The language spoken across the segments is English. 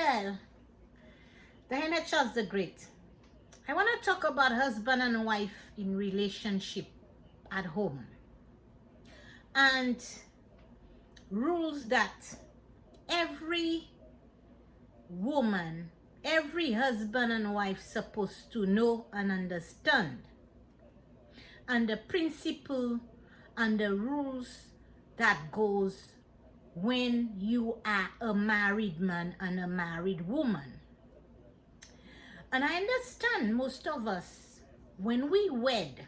Well, Diana Charles the Great. I want to talk about husband and wife in relationship at home and rules that every woman, every husband and wife supposed to know and understand, and the principle and the rules that goes when you are a married man and a married woman. And I understand most of us, when we wed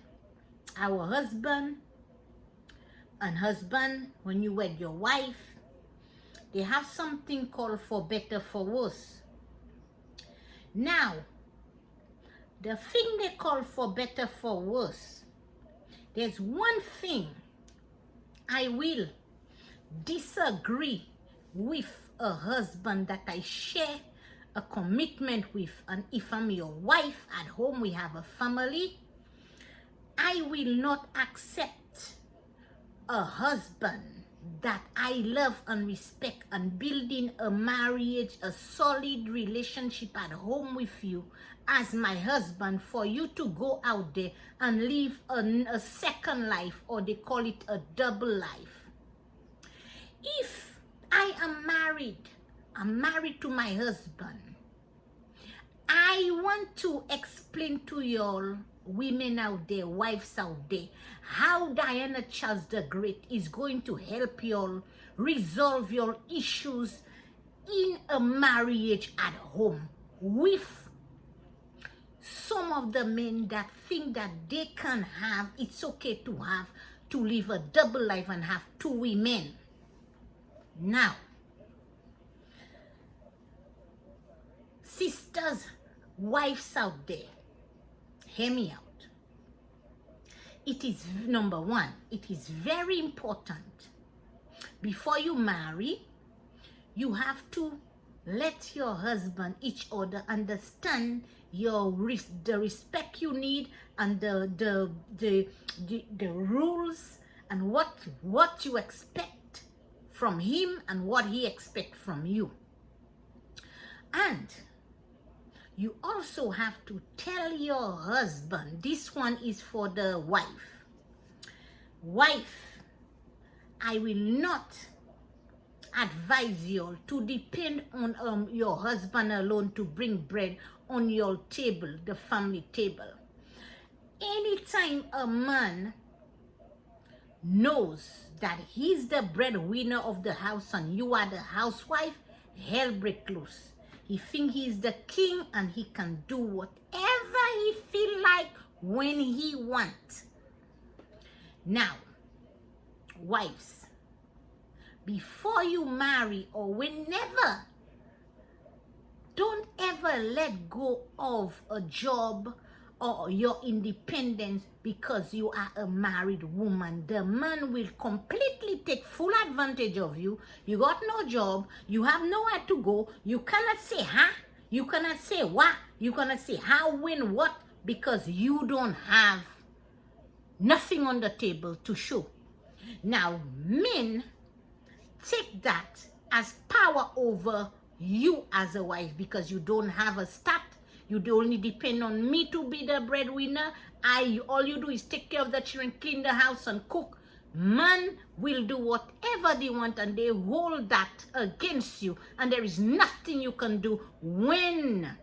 our husband, and husband, when you wed your wife, they have something called for better, for worse. Now, the thing they call for better, for worse, there's one thing I will disagree with a husband that I share a commitment with, and if I'm your wife at home, we have a family, I will not accept a husband that I love and respect and building a marriage, a solid relationship at home with you as my husband, for you to go out there and live a second life, or they call it a double life. If I am married, I'm married to my husband, I want to explain to y'all women out there, wives out there, how Diana Charles the Great is going to help y'all resolve your issues in a marriage at home with some of the men that think that they can have, it's okay to have, to live a double life and have two women. Now, sisters, wives out there, hear me out. It is, number one, it is very important. Before you marry, you have to let your husband, each other, understand the respect you need, and the rules, and what you expect from him and what he expects from you. And you also have to tell your husband, this one is for the wife. Wife, I will not advise you to depend on your husband alone to bring bread on your table, the family table. Anytime a man knows that he's the breadwinner of the house and you are the housewife, hell break loose. He thinks he's the king and he can do whatever he feel like when he wants. Now, wives, before you marry or whenever, don't ever let go of a job or your independence because you are a married woman. The man will completely take full advantage of you. You got no job, you have nowhere to go, you cannot say huh, you cannot say what, you cannot say how, when, what, because you don't have nothing on the table to show. Now, men take that as power over you as a wife, because you don't have a start. You only depend on me to be the breadwinner. All you do is take care of the children, clean the house, and cook. Man will do whatever they want, and they hold that against you. And there is nothing you can do when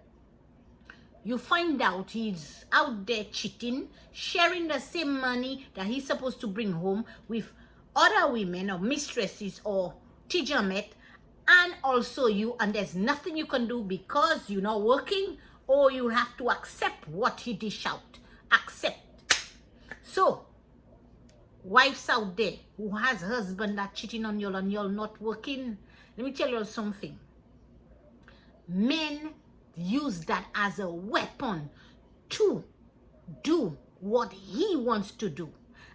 you find out he's out there cheating, sharing the same money that he's supposed to bring home with other women or mistresses or tijamet, and also you, and there's nothing you can do because you're not working, or you have to accept what he dish out. Accept. So, wives out there who has husband that cheating on you and you're not working, let me tell you something. Men use that as a weapon to do what he wants to do.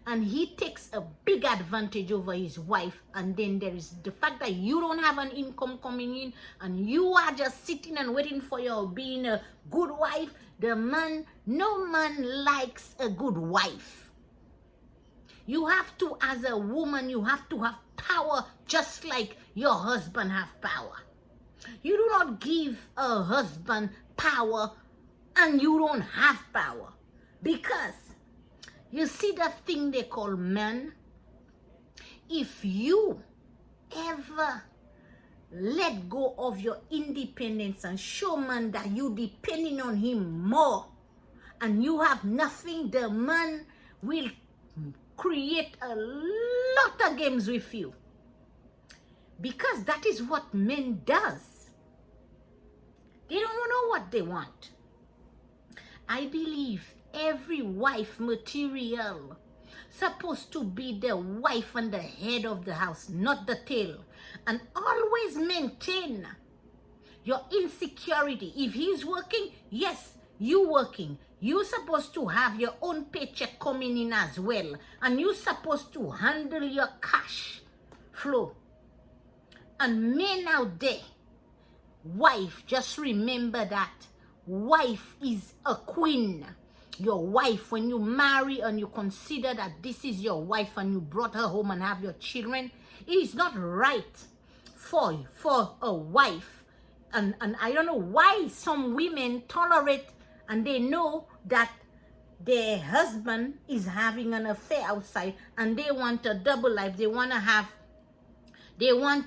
And he takes a big advantage over his wife. And then there is the fact that you don't have an income coming in, and you are just sitting and waiting for your being a good wife. The man, no man likes a good wife. You have to, as a woman, you have to have power just like your husband have power. You do not give a husband power and you don't have power. Because you see that thing they call men? If you ever let go of your independence and show man that you depending on him more and you have nothing, the man will create a lot of games with you. Because that is what men does. They don't know what they want. I believe every wife material supposed to be the wife and the head of the house, not the tail. And always maintain your insecurity. If he's working, yes, you working. You're supposed to have your own paycheck coming in as well. And you're supposed to handle your cash flow. And men out there, wife, just remember that wife is a queen. Your wife, when you marry and you consider that this is your wife and you brought her home and have your children, it is not right for a wife. And I don't know why some women tolerate and they know that their husband is having an affair outside and they want a double life. They want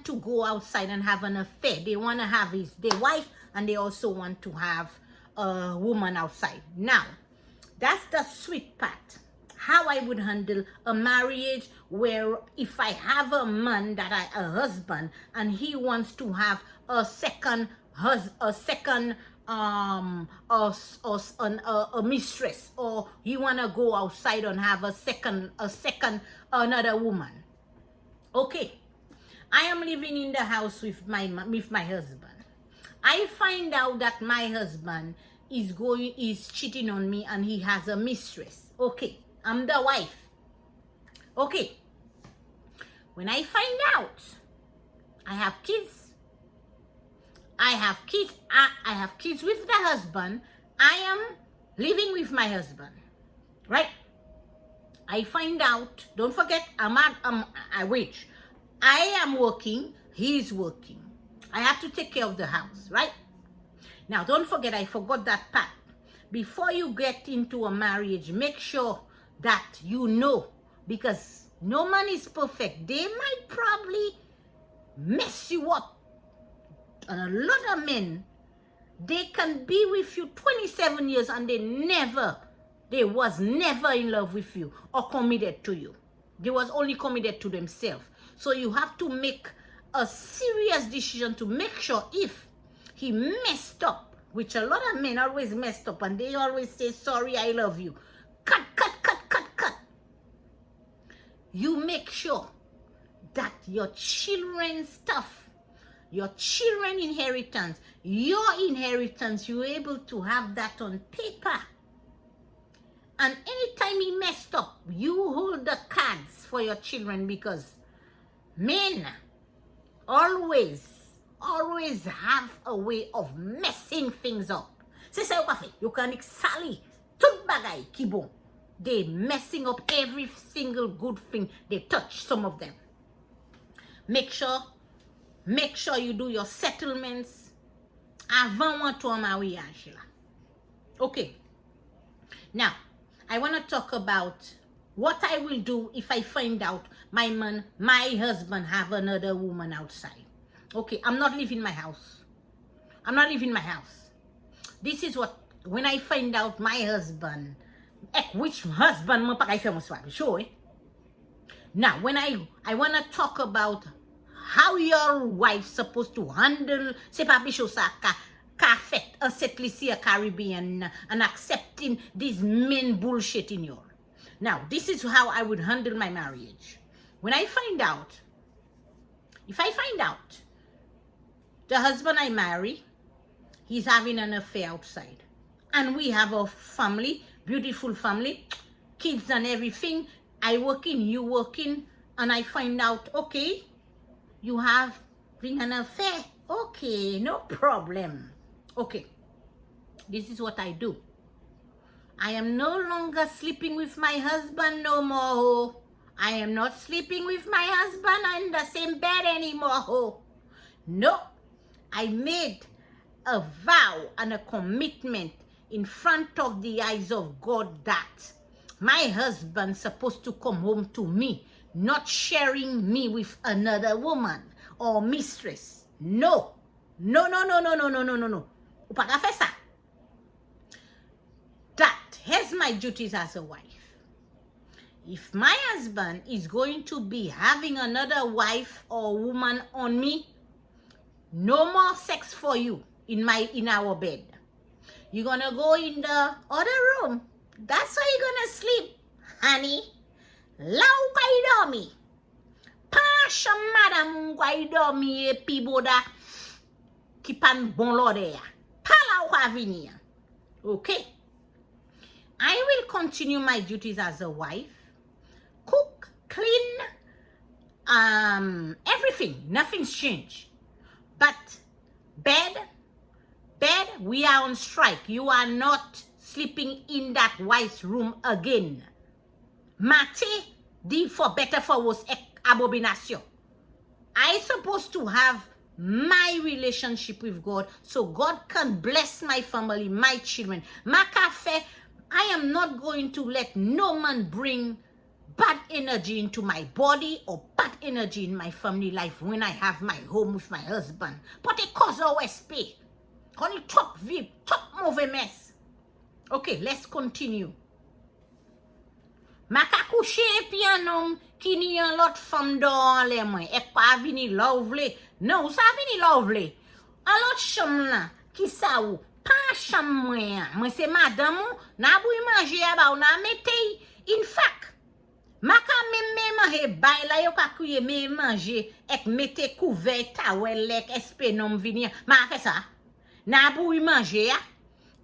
to go outside and have an affair. They want to have their wife and they also want to have a woman outside. Now, that's the sweet part. How I would handle a marriage where if I have a man that a husband and he wants to have a mistress, or he wanna go outside and have another woman. Okay, I am living in the house with my husband. I find out that my husband is cheating on me and he has a mistress. Okay, I'm the wife. Okay, when I find out I have kids, I have kids with the husband, I am living with my husband, right? I find out, don't forget, I wage. I am working, he's working. I have to take care of the house, right? Now, don't forget, I forgot that part. Before you get into a marriage, make sure that you know, because no man is perfect. They might probably mess you up. And a lot of men, they can be with you 27 years and they was never in love with you or committed to you. They was only committed to themselves. So you have to make a serious decision to make sure if he messed up, which a lot of men always messed up and they always say, sorry, I love you. Cut. You make sure that your children's stuff, your children inheritance, your inheritance, you're able to have that on paper. And anytime he messed up, you hold the cards for your children, because men always have a way of messing things up. C'est ça you can Sally, tout bagay ki bon. They messing up every single good thing they touch, some of them. Make sure you do your settlements avant ou en mariage. Okay. Now, I want to talk about what I will do if I find out my husband have another woman outside. Okay, I'm not leaving my house. This is what, when I find out my husband, which husband mo pa kay famous wa, sure. Now, when I want to talk about how your wife supposed to handle, c'est pas bicho sa ka fait un set lisi a Caribbean and accepting this men bullshit in your. Now, this is how I would handle my marriage. When I find out, if I find out the husband I marry, he's having an affair outside, and we have a family, beautiful family, kids and everything, I working, you working, and I find out, okay, you have an affair, okay, no problem. Okay, this is what I do. I am no longer sleeping with my husband no more. I am not sleeping with my husband in the same bed anymore. No, I made a vow and a commitment in front of the eyes of God that my husband's supposed to come home to me, not sharing me with another woman or mistress. No. No. Ou pa ka fè sa. That has my duties as a wife. If my husband is going to be having another wife or woman on me, no more sex for you in our bed. You're gonna go in the other room. That's where you're gonna sleep, honey. Lau kay dormi. Pa cham madame kay dormi epi boda ki pan bon lode ya. Pa lau ka vini ya. Okay. I will continue my duties as a wife. Cook, clean, everything. Nothing's changed. But bed, we are on strike. You are not sleeping in that wife's room again. Mate, di for better for worse, abomination. I supposed to have my relationship with God so God can bless my family, my children. Makafe, I am not going to let no man bring bad energy into my body or bad energy in my family life when I have my home with my husband. But it cause OSP. Honey, top vip, top mauvais mess. Okay, let's continue. Maka couche pi anom ki ni yon lot femme dehors le mwen. Ek pa vini lovely. Non, ou sa vini lovely. An lot cham la ki sa ou. Pa cham mwen. Mwen se madame ou. Na bou manje ya ba ou na metei. In fact, maka me manje bay la yo ka kuye me manje ek mette couvert towel lek espè nom vini. Ma fait ça. Na bou manje ya.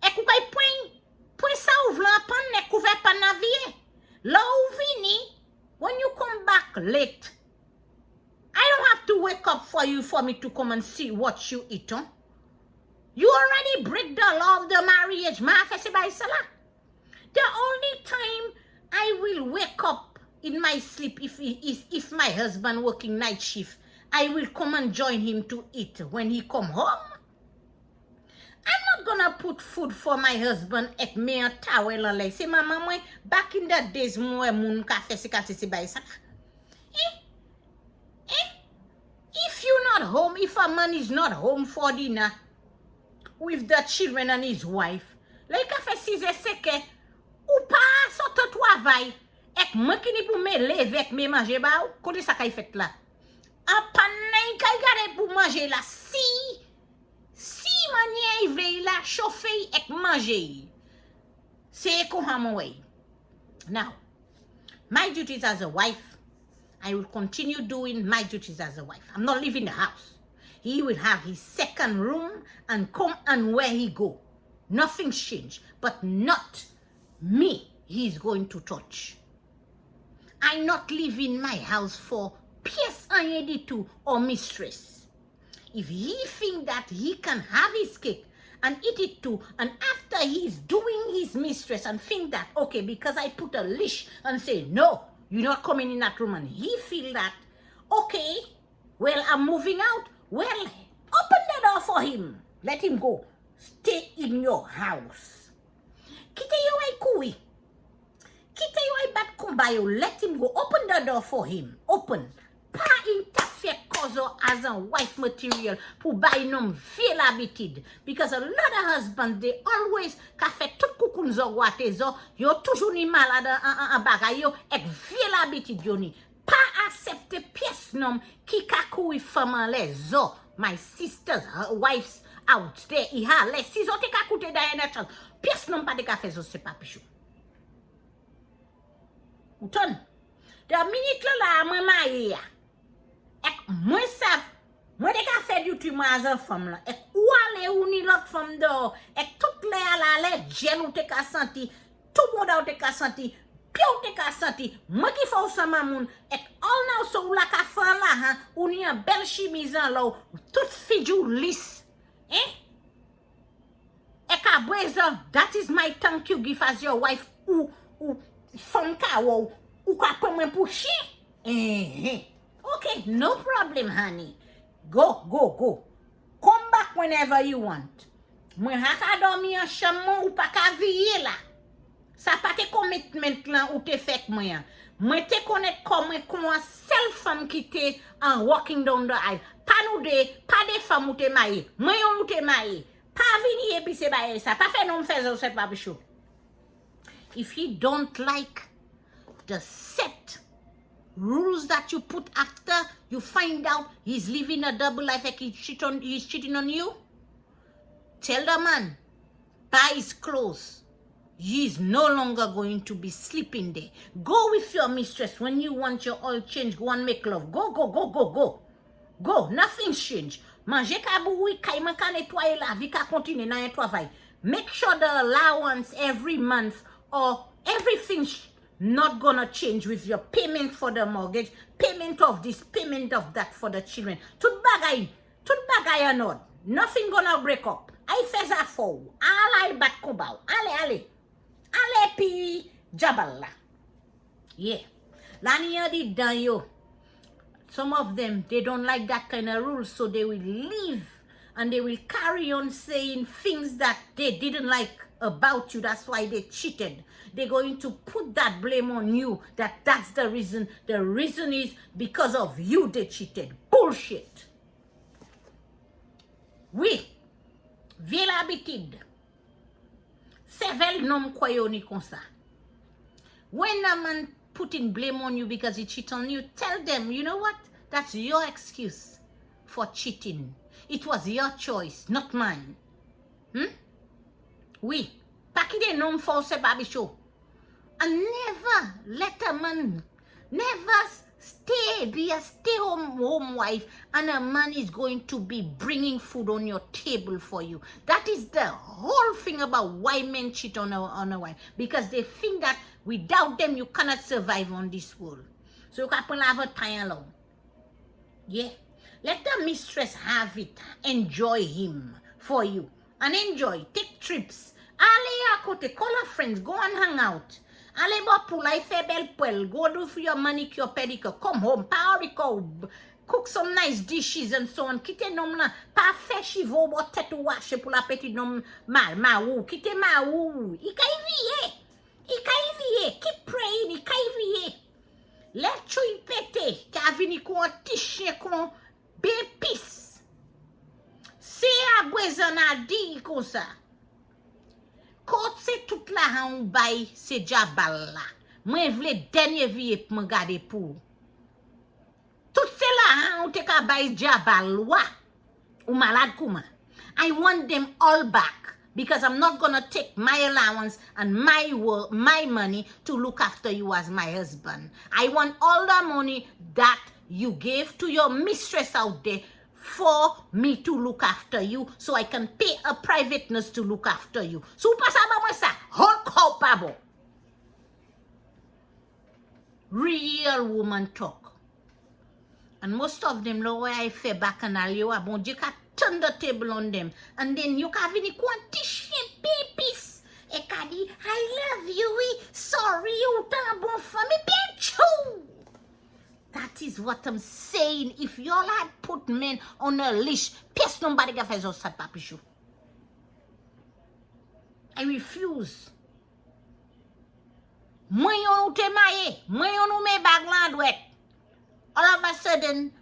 Ek ou kay point sa ou vlan pan nek couvert pan na vie. La ou vini, when you come back late, I don't have to wake up for me to come and see what you eat, huh? You already break the law of the marriage. Ma fait se bay sa la. The only time I will wake up in my sleep if my husband working night shift, I will come and join him to eat when he come home. I'm not gonna put food for my husband at me a towel and like say mama mwen back in the days mwen moun ka fe si ka si bay sa. If you're not home, if a man is not home for dinner with the children and his wife, like ka fe si ze seke ou pa soto travail ek mwen ki ni pou me leve ek me manje ba ou kote sa kay fet la. A panay kay gade pou manje la si manye vle la chauffe ek manje. C'est comme way. Now, my duties as a wife, I will continue doing my duties as a wife. I'm not leaving the house. He will have his second room and come and where he go. Nothing's changed, but not me he's going to touch. I not live in my house for pièce anyeditu or mistress. If he think that he can have his cake and eat it too, and after he's doing his mistress and think that, okay, because I put a leash and say, no, you're not coming in that room, and he feel that, okay, well, I'm moving out. Well, open the door for him. Let him go. Stay in your house. Kite yo ay kui. Kite yo ay bat kumbayo. Let him go. Open the door for him. Open. Pa interfere kozo as a wife material pou bay nom viel habitude. Because a lot of husbands, they always ka fe tout koukoun zo wate zo, yo toujou ni malade an bagay yo, ek viel habitude yo ni. Pa accepte pièce nom ki kakoui faman le zo. My sisters, wives out there, iha le, si zo te kakoute da ene chan, pièce nom pa de ka fe zo se pa pichou. Outon, de minute la mwen maye ya, ek mwen sav, mwen de ka fe du tu mwen as an fam la, ek wale ou ni lot fam do, ek tout le ala le jen ou te ka santi, tout moun ou te ka santi, pi ou te ka santi, mwen ki fa ou sa mamoun, ek all now so ou la ka fan la, ha, ou ni an bel chimizan la ou, tout fidjou lis, ek a brezan, that is my thank you gift as your wife, ou fam ka ou ka pwen mwen pou chi, Okay, no problem, honey. Go. Come back whenever you want. Mwen haka dormi an chamon ou pa ka viye la. Sa pa te commitment lan ou te fek mwen. Mwen te konet komwen kon sel femme ki te walking down the aisle. Pa nou de, pa de femme ou te maye. Mwen yon ou te maye. Pa vini epi se baye sa. Pa fe nou mfeze ou set pa bichou. If he don't like the set rules that you put after you find out he's living a double life like he's cheating on you, tell the man, buy his clothes. He's no longer going to be sleeping there. Go with your mistress when you want your oil change. Go and make love. Go, go, go, go, go. Go. Nothing's changed. Manje ka boui kay man ka netwaye la vi ka continue nan yon travail. Make sure the allowance every month or everything's not gonna change with your payment for the mortgage, payment of this, payment of that for the children. Tout bagay anod. Nothing gonna break up. Ay feza fou. Alay bat kobaw. Ale pi jabal la. Yeah. Lani yon di dan yo. Some of them, they don't like that kind of rule, so they will leave and they will carry on saying things that they didn't like about you. That's why they cheated. They're going to put that blame on you, that's the reason. The reason is because of you they cheated. Bullshit. Oui. Vila habitude. Sevel nom kwayo ni konsa. When a man putting blame on you because he cheat on you, tell them, you know what? That's your excuse for cheating. It was your choice, not mine. Oui. Pakide nom false baby show. And never let a man, never be a stay-home wife and a man is going to be bringing food on your table for you. That is the whole thing about why men cheat on a wife. Because they think that without them you cannot survive on this world. So you can have a time alone. Yeah. Let the mistress have it. Enjoy him for you. And enjoy. Take trips. Ale akote, call her friends. Go and hang out. Ale bo pou la ife bel pel. Go do for your manicure, pedicure. Come home. Pa oriko. Cook some nice dishes and so on. Kite nom la. Pa fe chivo bo tetu washe pou la petit nom ma ou. Kite ma ou. Ika iviye. Keep praying. Ika iviye. Let chou pete. Ka vini kon tishe kon be peace. Se a bwezan a di kon sa. Kote se tout la han bay se jabal la. Mwen vle denye viye pou mwen gade pou. Tout se la han te ka bay jabal wa. Ou malad kouman. I want them all back. Because I'm not gonna take my allowance and my money to look after you as my husband. I want all the money that you gave to your mistress out there for me to look after you, so I can pay a private nurse to look after you. So pa sa ba mwen sa, hol culpable. Real woman talk. And most of them, lo where I fe back and all you, bon Dieu ka turn the table on them. And then you ka vini quantifier babies. E ka di, I love you, sorry, you tan bon fami, bien chou. That is what I'm saying. If y'all had put men on a leash, pièce nobody ga fè zos sa papichou. I refuse. Mwen yon ou te maye, mwen yon ou me bag lan dwet. All of a sudden,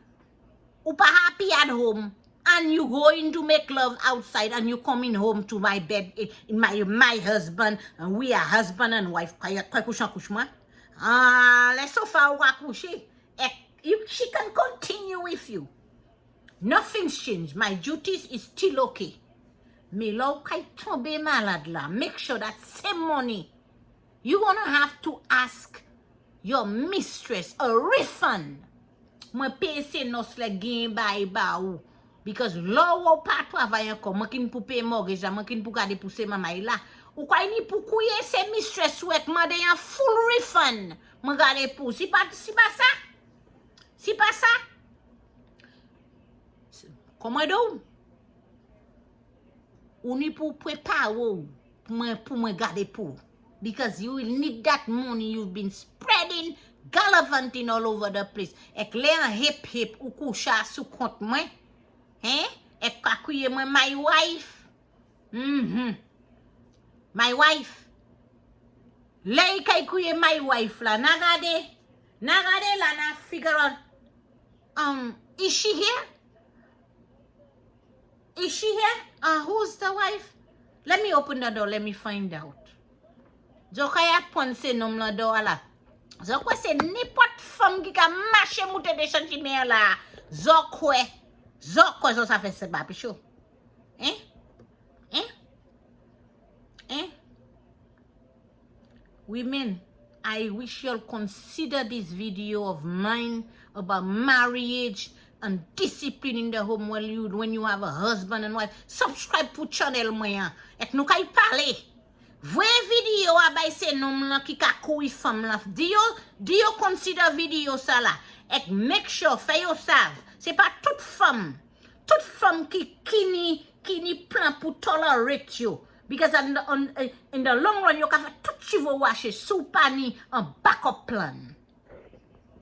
ou pa happy at home, and you going to make love outside, and you coming home to my bed, in my husband, and we are husband and wife. Kwa kushan kushman? Let's so far wakushi. She can continue with you. Nothing's changed. My duties is still okay. Me lo kay tombe malad la. Make sure that same money, you're gonna have to ask your mistress a refund. Mwen pay se nos le gen ba ou. Because lo wo pa travayen kon, mwen kin pou pay mortgage, mwen kin pou gade pou se mamay la. Ou kwa ni pou kouye se mistress wek, mwen de yon full refund. Mwen gade pou. Si pa sa? Si pa sa? Comment do? Ou ni pou prepare ou pou mwen gade pou. Because you will need that money you've been spreading, gallivanting all over the place. Ek le an hip ou koucha sou kont mwen. ek kakouye mwen my wife. My wife. Le kay kouye my wife la. Nagade la na figure out. Is she here? Is she here? Who's the wife? Let me open the door. Let me find out. Zo kaya ponse nom la do ala. Zo kwa se n'importe femme qui ka marché moute de chantier la. Zo kwe zo sa fait se ba pichou. Women, I wish you'll consider this video of mine about marriage and discipline in the home when you have a husband and wife. Subscribe to channel moya. Et nou kay parler. Vwe video abay se nom la ki ka koui fam la. Do you consider video sa la? Et make sure fè yo sav. Se pa tout femme ki ni plan pou tolerate you. Because in the long run, you can have tout chivo washe, soupani, un backup plan.